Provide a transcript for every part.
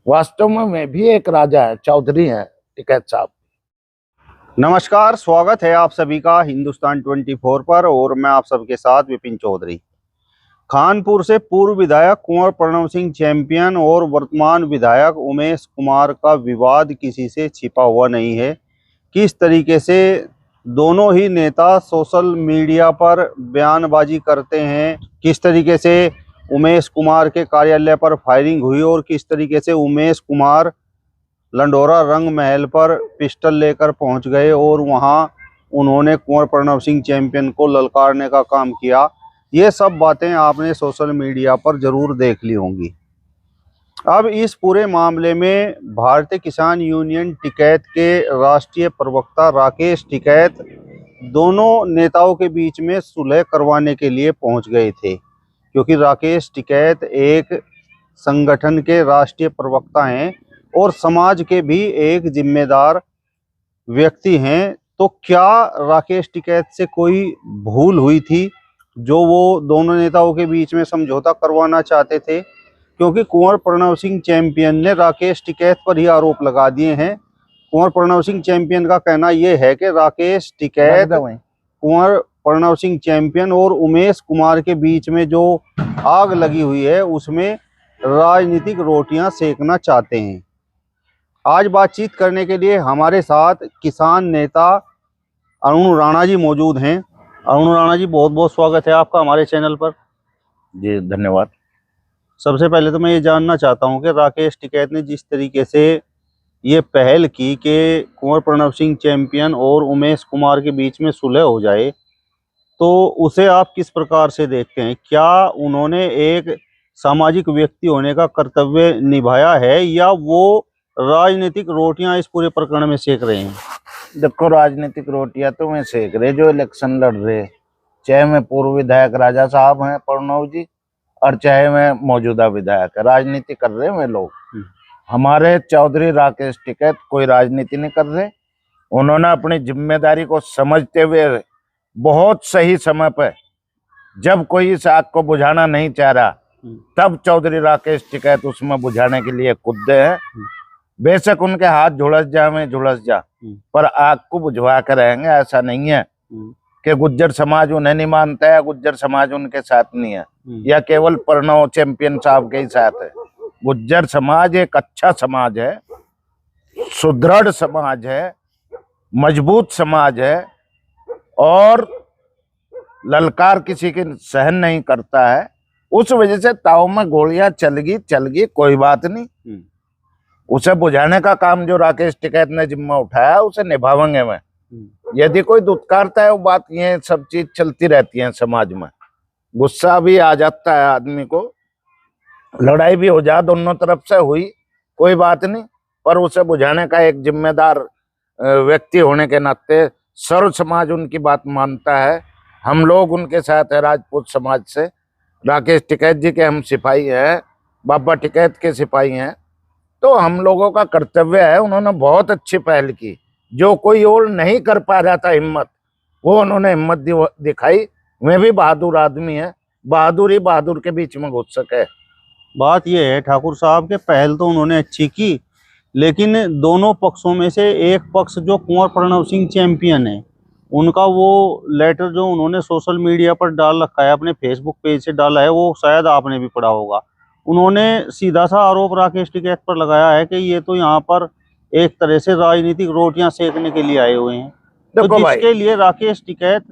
वास्तव में मैं भी एक राजा है, चौधरी है टिकैत साहब। नमस्कार, स्वागत है आप सभी का हिंदुस्तान 24 पर और मैं आप सबके साथ विपिन चौधरी। खानपुर से पूर्व विधायक कुंवर प्रणव सिंह चैंपियन और वर्तमान विधायक उमेश कुमार का विवाद किसी से छिपा हुआ नहीं है। किस तरीके से दोनों ही नेता सोशल मीडिया पर बयानबाजी करते हैं, किस तरीके से उमेश कुमार के कार्यालय पर फायरिंग हुई और किस तरीके से उमेश कुमार लंडोरा रंग महल पर पिस्टल लेकर पहुंच गए और वहां उन्होंने कुंवर प्रणव सिंह चैंपियन को ललकारने का काम किया। ये सब बातें आपने सोशल मीडिया पर जरूर देख ली होंगी। अब इस पूरे मामले में भारतीय किसान यूनियन टिकैत के राष्ट्रीय प्रवक्ता राकेश टिकैत दोनों नेताओं के बीच में सुलह करवाने के लिए पहुंच गए थे, क्योंकि राकेश टिकैत एक संगठन के राष्ट्रीय प्रवक्ता हैं और समाज के भी एक जिम्मेदार व्यक्ति हैं। तो क्या राकेश टिकैत से कोई भूल हुई थी जो वो दोनों नेताओं के बीच में समझौता करवाना चाहते थे? क्योंकि कुंवर प्रणव सिंह चैंपियन ने राकेश टिकैत पर ही आरोप लगा दिए हैं। कुंवर प्रणव सिंह चैंपियन का कहना यह है कि राकेश टिकैत कुंवर प्रणव सिंह चैंपियन और उमेश कुमार के बीच में जो आग लगी हुई है उसमें राजनीतिक रोटियां सेकना चाहते हैं। आज बातचीत करने के लिए हमारे साथ किसान नेता अरुण राणा जी मौजूद हैं। अरुण राणा जी, बहुत बहुत स्वागत है आपका हमारे चैनल पर। जी धन्यवाद। सबसे पहले तो मैं ये जानना चाहता हूँ कि राकेश टिकैत ने जिस तरीके से ये पहल की कि कुंवर प्रणव सिंह चैंपियन और उमेश कुमार के बीच में सुलह हो जाए, तो उसे आप किस प्रकार से देखते हैं? क्या उन्होंने एक सामाजिक व्यक्ति होने का कर्तव्य निभाया है या वो राजनीतिक रोटियां इस पूरे प्रकरण में सेक रहे हैं? देखो, राजनीतिक रोटियां तो मैं सेक रहे जो इलेक्शन लड़ रहे, चाहे मैं पूर्व विधायक राजा साहब हैं प्रणव जी और चाहे मैं मौजूदा विधायक है, राजनीति कर रहे मैं लोग। हमारे चौधरी राकेश टिकैत कोई राजनीति नहीं कर रहे। उन्होंने अपनी जिम्मेदारी को समझते हुए बहुत सही समय पर, जब कोई इस आग को बुझाना नहीं चाह रहा तब चौधरी राकेश टिकैत उसमें बुझाने के लिए कूदे हैं। बेशक उनके हाथ झुलस जा में झुलस जा, पर आग को बुझवा कर रहेंगे। ऐसा नहीं है कि गुज्जर समाज उन्हें नहीं मानता है, गुज्जर समाज उनके साथ नहीं है या केवल प्रणव चैंपियन साहब के ही साथ है। गुज्जर समाज एक अच्छा समाज है, सुदृढ़ समाज है, मजबूत समाज है और ललकार किसी की सहन नहीं करता है। उस वजह से ताव में गोलियां चल गई, कोई बात नहीं। उसे बुझाने का काम जो राकेश टिकैत ने जिम्मा उठाया उसे निभावेंगे मैं। यदि कोई दुत्कारता है वो बात, ये सब चीज चलती रहती है समाज में। गुस्सा भी आ जाता है आदमी को, लड़ाई भी हो जा, दोनों तरफ से हुई कोई बात नहीं, पर उसे बुझाने का एक जिम्मेदार व्यक्ति होने के नाते सर्व समाज उनकी बात मानता है। हम लोग उनके साथ है, राजपूत समाज से। राकेश टिकैत जी के हम सिपाही हैं, बाबा टिकैत के सिपाही हैं, तो हम लोगों का कर्तव्य है। उन्होंने बहुत अच्छी पहल की, जो कोई और नहीं कर पा रहा था हिम्मत, वो उन्होंने हिम्मत दिखाई। वे भी बहादुर आदमी है, बहादुर ही बहादुर के बीच में घुस सके। बात यह है ठाकुर साहब के पहल तो उन्होंने अच्छी की, लेकिन दोनों पक्षों में से एक पक्ष जो कुंवर प्रणव सिंह चैंपियन है, उनका वो लेटर जो उन्होंने सोशल मीडिया पर डाल रखा है, अपने फेसबुक पेज से डाला है, वो शायद आपने भी पढ़ा होगा। उन्होंने सीधा सा आरोप राकेश टिकैत पर लगाया है कि ये तो यहाँ पर एक तरह से राजनीतिक रोटियां सेकने के लिए आए हुए हैं। तो जिसके लिए राकेश टिकैत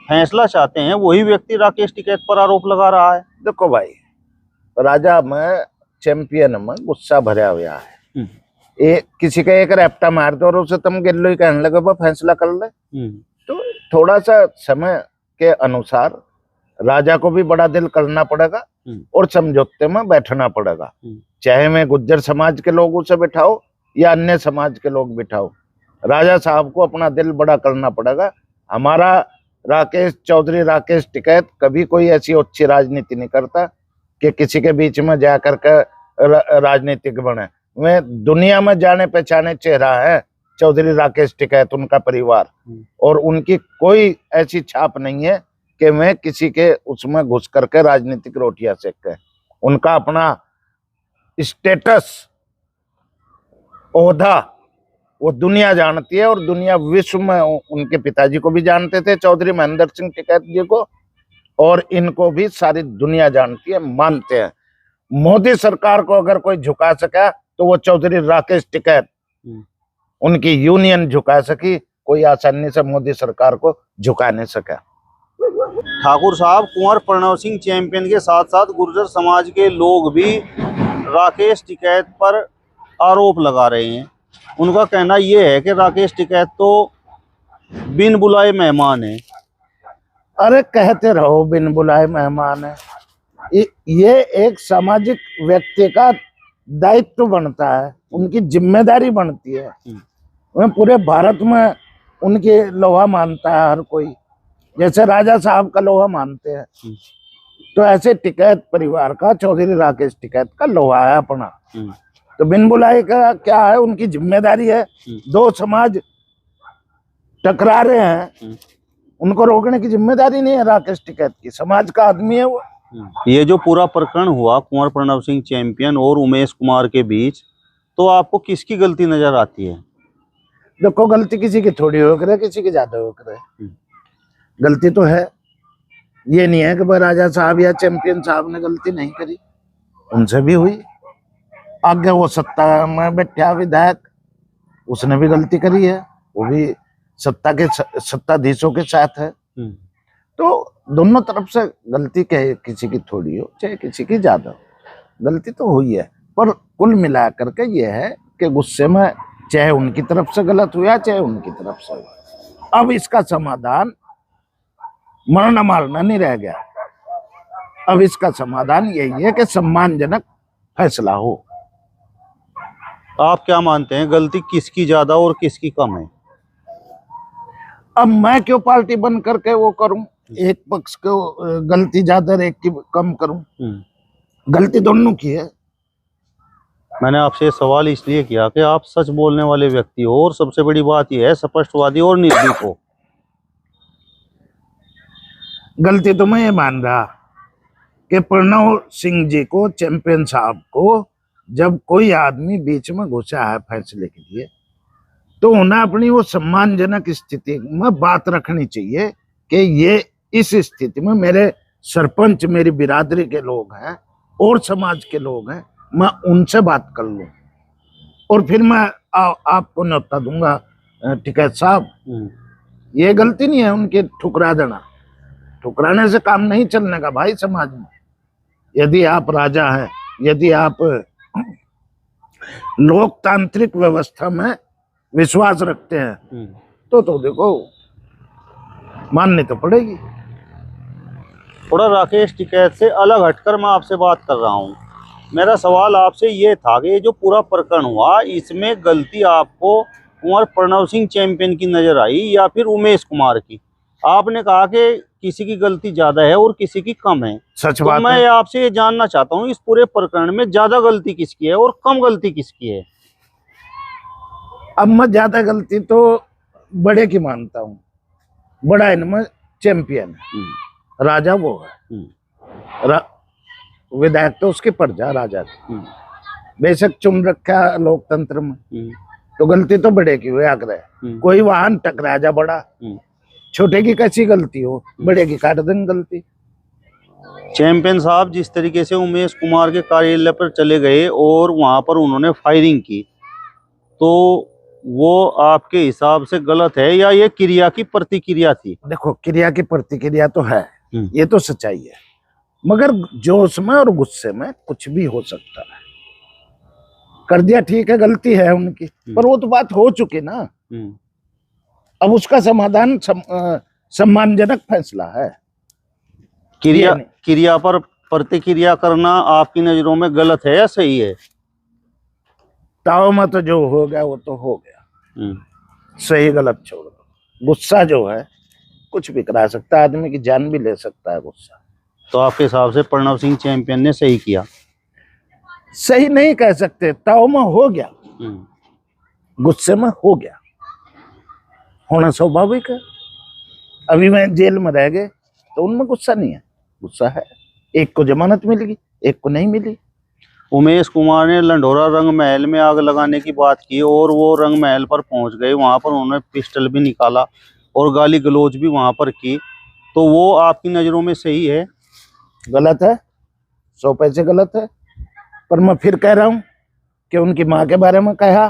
फैसला चाहते हैं वही व्यक्ति राकेश टिकैत पर आरोप लगा रहा है। देखो भाई, राजा में चैंपियन में गुस्सा भरा हुआ है। किसी का एक रैप्टा मार दो और उसे तुम गिल्लो ही कहने लगे वो फैसला कर ले, तो थोड़ा सा समय के अनुसार राजा को भी बड़ा दिल करना पड़ेगा और समझौते में बैठना पड़ेगा। चाहे मैं गुज्जर समाज के लोगों से बिठाओ या अन्य समाज के लोग बिठाओ, राजा साहब को अपना दिल बड़ा करना पड़ेगा। हमारा चौधरी राकेश टिकैत कभी कोई ऐसी अच्छी राजनीति नहीं करता कि किसी के बीच में जाकर के राजनीतिक बने। वे दुनिया में जाने पहचाने चेहरा है चौधरी राकेश टिकैत, उनका परिवार, और उनकी कोई ऐसी छाप नहीं है कि मैं किसी के उसमें घुस करके राजनीतिक रोटियां सेक के। उनका अपना स्टेटस ओहदा वो दुनिया जानती है, और दुनिया विश्व में उनके पिताजी को भी जानते थे, चौधरी महेंद्र सिंह टिकैत जी को, और इनको भी सारी दुनिया जानती है, मानते हैं। मोदी सरकार को अगर कोई झुका सका तो वो चौधरी राकेश टिकैत, उनकी यूनियन झुका सकी, कोई आसानी से मोदी सरकार को झुका नहीं सका। ठाकुर साहब, कुंवर प्रणव सिंह चैंपियन के साथ साथ गुर्जर समाज के लोग भी राकेश टिकैत पर आरोप लगा रहे हैं। उनका कहना यह है कि राकेश टिकैत तो बिन बुलाए मेहमान है। अरे कहते रहो बिन बुलाए मेहमान है, ये एक सामाजिक व्यक्ति का दायित्व बनता है, उनकी जिम्मेदारी बनती है। मैं पूरे भारत में उनके लोहा मानता है हर कोई, जैसे राजा साहब का लोहा मानते हैं, तो ऐसे टिकैत परिवार का चौधरी राकेश टिकैत का लोहा है अपना। तो बिन बुलाए का क्या है, उनकी जिम्मेदारी है। दो समाज टकरा रहे हैं, उनको रोकने की जिम्मेदारी नहीं है राकेश टिकैत की, समाज का आदमी है वो। ये जो पूरा प्रकरण हुआ कुंवर प्रणव सिंह चैंपियन और उमेश कुमार के बीच, तो आपको किसकी गलती नजर आती है? देखो, गलती किसी की थोड़ी हो करे, किसी की ज्यादा हो करे, गलती तो है। ये नहीं है कि भाई राजा साहब या चैंपियन साहब ने गलती नहीं करी, उनसे भी हुई। आगे वो सत्ता में बैठा विधायक, उसने भी गलती करी है, वो भी सत्ता के सत्ताधीशों के साथ है। तो दोनों तरफ से गलती किसी की थोड़ी हो चाहे किसी की ज्यादा हो, गलती तो हुई है। पर कुल मिला करके ये है कि गुस्से में चाहे उनकी तरफ से गलत हुआ चाहे उनकी तरफ से हुआ, अब इसका समाधान मरना मारना नहीं रह गया। अब इसका समाधान यही है कि सम्मानजनक फैसला हो। आप क्या मानते हैं, गलती किसकी ज्यादा और किसकी कम है? अब मैं क्यों पार्टी बन करके वो करूं, एक पक्ष को गलती ज्यादा और एक की कम करूं? गलती दोनों की है। मैंने आपसे ये सवाल इसलिए किया कि आप सच बोलने वाले व्यक्ति हो, और सबसे बड़ी बात यह है स्पष्टवादी और निर्भीक हो। गलती तो मैं ये मान रहा कि प्रणव सिंह जी को, चैंपियन साहब को, जब कोई आदमी बीच में घुसा है फैसले के लिए, तो उन्हें अपनी वो सम्मानजनक स्थिति में बात रखनी चाहिए कि ये इस स्थिति में मेरे सरपंच, मेरी बिरादरी के लोग हैं और समाज के लोग हैं, मैं उनसे बात कर लूं और फिर मैं आपको न्योता दूंगा टिकैत साहब। ये गलती नहीं है उनके ठुकरा देना, ठुकराने से काम नहीं चलने का भाई समाज में। यदि आप राजा हैं, यदि आप लोकतांत्रिक व्यवस्था में विश्वास रखते हैं, तो देखो माननी तो पड़ेगी। थोड़ा राकेश टिकैत से अलग हटकर मैं आपसे बात कर रहा हूँ। मेरा सवाल आपसे ये था कि ये जो पूरा प्रकरण हुआ, इसमें गलती आपको कुंवर प्रणव सिंह चैंपियन की नजर आई या फिर उमेश कुमार की? आपने कहा कि किसी की गलती ज्यादा है और किसी की कम है। सच तो बात मैं है। आपसे ये जानना चाहता हूँ, इस पूरे प्रकरण में ज्यादा गलती किसकी है और कम गलती किसकी है? अब मैं ज्यादा गलती तो बड़े की मानता हूँ। बड़ा इनमें चैंपियन है, राजा वो है, विधायक तो उसकी प्रजा राजा की, बेशक चुन रखा लोकतंत्र में, तो गलती तो बड़े की हुई आग्रह। कोई वाहन टकरा जा बड़ा, छोटे की कैसी गलती हो, बड़े की काट देंगे गलती। चैंपियन साहब जिस तरीके से उमेश कुमार के कार्यालय पर चले गए और वहां पर उन्होंने फायरिंग की, तो वो आपके हिसाब से गलत है या ये क्रिया की प्रतिक्रिया थी? देखो, क्रिया की प्रतिक्रिया तो है, ये तो सच्चाई है, मगर जोश में और गुस्से में कुछ भी हो सकता है। कर दिया ठीक है, गलती है उनकी, पर वो तो बात हो चुकी ना। अब उसका समाधान सम्मानजनक फैसला है। क्रिया पर प्रतिक्रिया करना आपकी नजरों में गलत है या सही है? ताव में तो जो हो गया वो तो हो गया, सही गलत छोड़ दो। गुस्सा जो है कुछ भी करा सकता है, आदमी की जान भी ले सकता है गुस्सा। तो आपके हिसाब से प्रणव सिंह चैंपियन ने सही किया? सही नहीं कह सकते, ताव में हो गया, गुस्से में हो गया, होना स्वाभाविक है। अभी मैं जेल में रह गए तो उनमें गुस्सा नहीं है, गुस्सा है। एक को जमानत मिल गई, एक को नहीं मिली। उमेश कुमार ने लंढोरा रंग महल में आग लगाने की बात की और वो रंग महल पर पहुंच गए। वहां पर उन्होंने पिस्टल भी निकाला और गाली गलौज भी वहां पर की। तो वो आपकी नजरों में सही है? गलत है, 100 पैसे गलत है। पर मैं फिर कह रहा हूँ कि उनकी माँ के बारे में कहा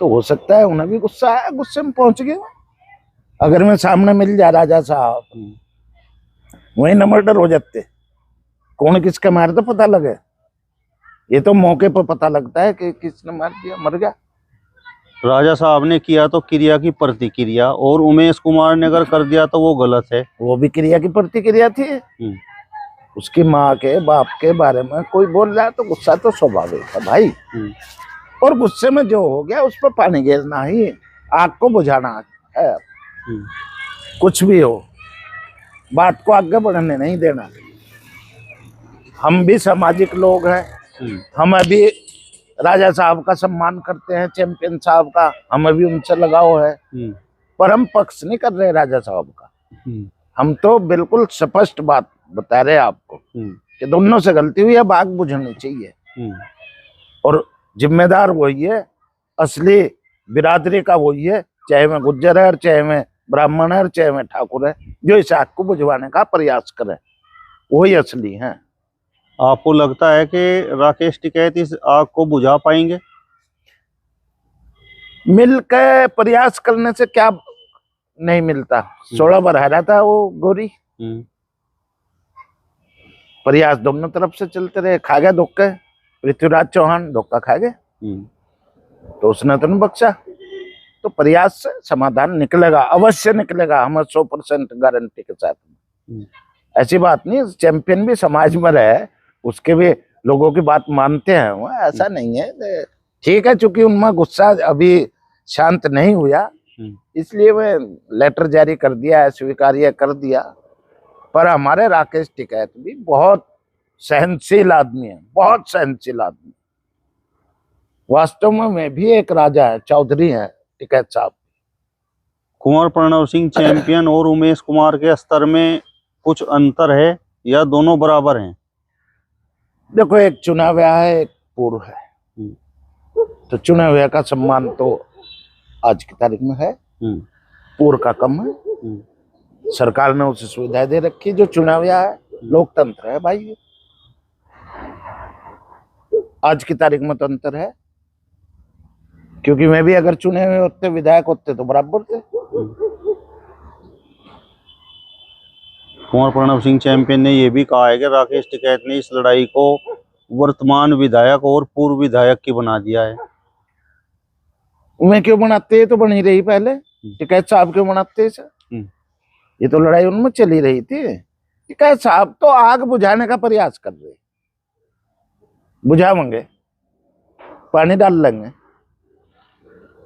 तो हो सकता है उन्हें भी गुस्सा आया, गुस्से में पहुंच गए। अगर मैं सामने मिल जा राजा साहब, वही न मर्डर हो जाते, कौन किसके मारे तो पता लगे। ये तो मौके पर पता लगता है कि किसने मार दिया, मर गया। राजा साहब ने किया तो क्रिया की प्रतिक्रिया, और उमेश कुमार ने अगर कर दिया तो वो गलत है। वो भी क्रिया की प्रतिक्रिया थी। उसकी माँ के बाप के बारे में कोई बोल रहा है तो गुस्सा तो स्वाभाविक है भाई। और गुस्से में जो हो गया उस पर पानी गिरना ही आग को बुझाना है। कुछ भी हो, बात को आगे बढ़ने नहीं देना। हम भी सामाजिक लोग हैं, हम अभी राजा साहब का सम्मान करते हैं, चैंपियन साहब का, हमें भी उनसे लगाव है। पर हम पक्ष नहीं कर रहे राजा साहब का। हम तो बिल्कुल स्पष्ट बात बता रहे हैं आपको कि दोनों से गलती हुई, अब आग बुझानी चाहिए। और जिम्मेदार वही है, असली बिरादरी का वही है, चाहे मैं गुज्जर है, चाहे मैं ब्राह्मण है, चाहे मैं ठाकुर है, जो इस आग को बुझवाने का प्रयास करे वही असली है। आपको लगता है कि राकेश टिकैत इस आग को बुझा पाएंगे? मिलकर प्रयास करने से क्या नहीं मिलता। 16 बरहारा था वो गोरी। प्रयास दोनों तरफ से चलते रहे, खा गया धोखे। पृथ्वीराज चौहान धोखा खा गए तो उसने तो नहीं बख्शा। तो प्रयास से समाधान निकलेगा, अवश्य निकलेगा, हमें 100% गारंटी के साथ। ऐसी बात नहीं, चैंपियन भी समाज में रहे, उसके भी लोगों की बात मानते हैं वो, ऐसा नहीं है। ठीक है, चूंकि उनमें गुस्सा अभी शांत नहीं हुआ, इसलिए वे लेटर जारी कर दिया, स्वीकार्य कर दिया। पर हमारे राकेश टिकैत भी बहुत सहनशील आदमी है, बहुत सहनशील आदमी। वास्तव में मैं भी एक राजा है, चौधरी है टिकैत साहब। कुंवर प्रणव सिंह चैंपियन और उमेश कुमार के स्तर में कुछ अंतर है या दोनों बराबर हैं? देखो, एक चुना हुआ है, एक पूर्व है। तो चुने हुए का सम्मान तो आज की तारीख में है, पूर्व का कम है। सरकार ने उसे सुविधा दे रखी जो चुना हुआ है। लोकतंत्र है भाई, आज की तारीख में तो अंतर है। क्योंकि मैं भी अगर चुने हुए होते, विधायक होते तो बराबर थे। कुंवर प्रणव सिंह चैंपियन ने यह भी कहा है कि राकेश टिकैत ने इस लड़ाई को वर्तमान विधायक और पूर्व विधायक की बना दिया है। उन्हें क्यों बनाते, ये तो बनी रही पहले। टिकैत साहब क्यों बनाते इसे? ये तो लड़ाई उनमें चली रही थी। टिकैत साहब तो आग बुझाने का प्रयास कर रहे, बुझावेंगे, पानी डाल लेंगे।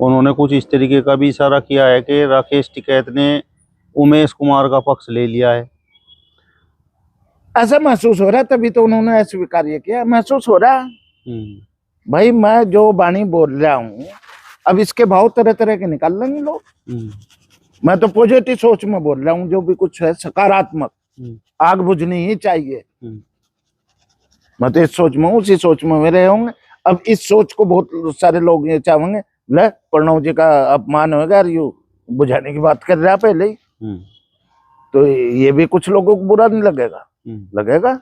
उन्होंने कुछ इस तरीके का भी इशारा किया है कि राकेश टिकैत ने उमेश कुमार का पक्ष ले लिया है। ऐसा महसूस हो रहा है, तभी तो उन्होंने स्वीकार किया। महसूस हो रहा है भाई, मैं जो बाणी बोल रहा हूँ, अब इसके भाव तरह तरह के निकाल लेंगे लोग। मैं तो पॉजिटिव सोच में बोल रहा हूँ, जो भी कुछ है सकारात्मक। आग बुझनी ही चाहिए। मैं तो इस सोच में हूँ, उसी सोच में मेरे होंगे। अब इस सोच को बहुत सारे लोग ये चाहेंगे, ले प्रणव जी का अपमान होगा, यू बुझाने की बात कर रहा है पहले ही। तो ये भी कुछ लोगों को बुरा नहीं लगेगा, लगेगा।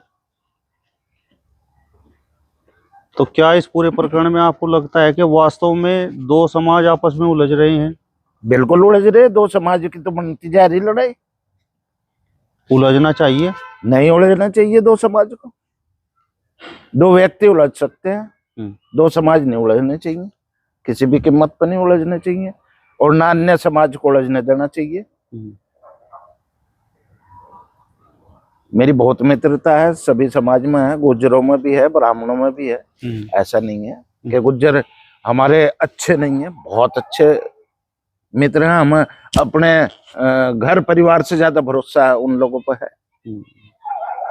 तो क्या इस पूरे प्रकरण में आपको लगता है कि वास्तव में दो समाज आपस में उलझ रहे हैं? बिल्कुल उलझ रहे। दो समाज की तो बनती जा रही लड़ाई। उलझना चाहिए? नहीं उलझना चाहिए दो समाज को। दो व्यक्ति उलझ सकते हैं, दो समाज नहीं उलझने चाहिए। किसी भी कीमत पर नहीं उलझने चाहिए, और ना अन्य समाज को उलझने देना चाहिए। मेरी बहुत मित्रता है, सभी समाज में है, गुज्जरों में भी है, ब्राह्मणों में भी है। ऐसा नहीं है कि गुज्जर हमारे अच्छे नहीं है, बहुत अच्छे मित्र हैं। हमें अपने घर परिवार से ज्यादा भरोसा है उन लोगों पर है।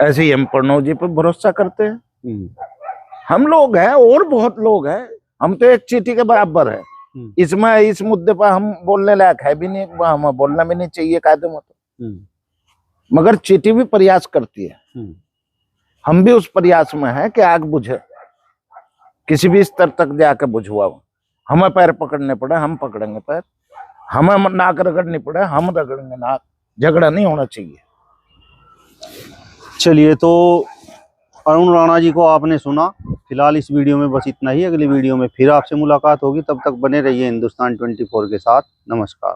ऐसे ही हम प्रणव जी पर भरोसा करते हैं। हम लोग हैं और बहुत लोग हैं, हम तो एक चींटी के बराबर है। इसमें इस मुद्दे पर हम बोलने लायक है भी नहीं, हमें बोलना भी नहीं चाहिए कायदे में तो। मगर चींटी भी प्रयास करती है। हम भी उस प्रयास में हैं कि आग बुझे, किसी भी स्तर तक जाके बुझवा। हमें पैर पकड़ने पड़े हम पकड़ेंगे पैर, हमें नाक रगड़नी पड़े हम रगड़ेंगे नाक। झगड़ा नहीं होना चाहिए। चलिए, तो अरुण राणा जी को आपने सुना। फिलहाल इस वीडियो में बस इतना ही। अगली वीडियो में फिर आपसे मुलाकात होगी, तब तक बने रहिए हिंदुस्तान 24 के साथ। नमस्कार।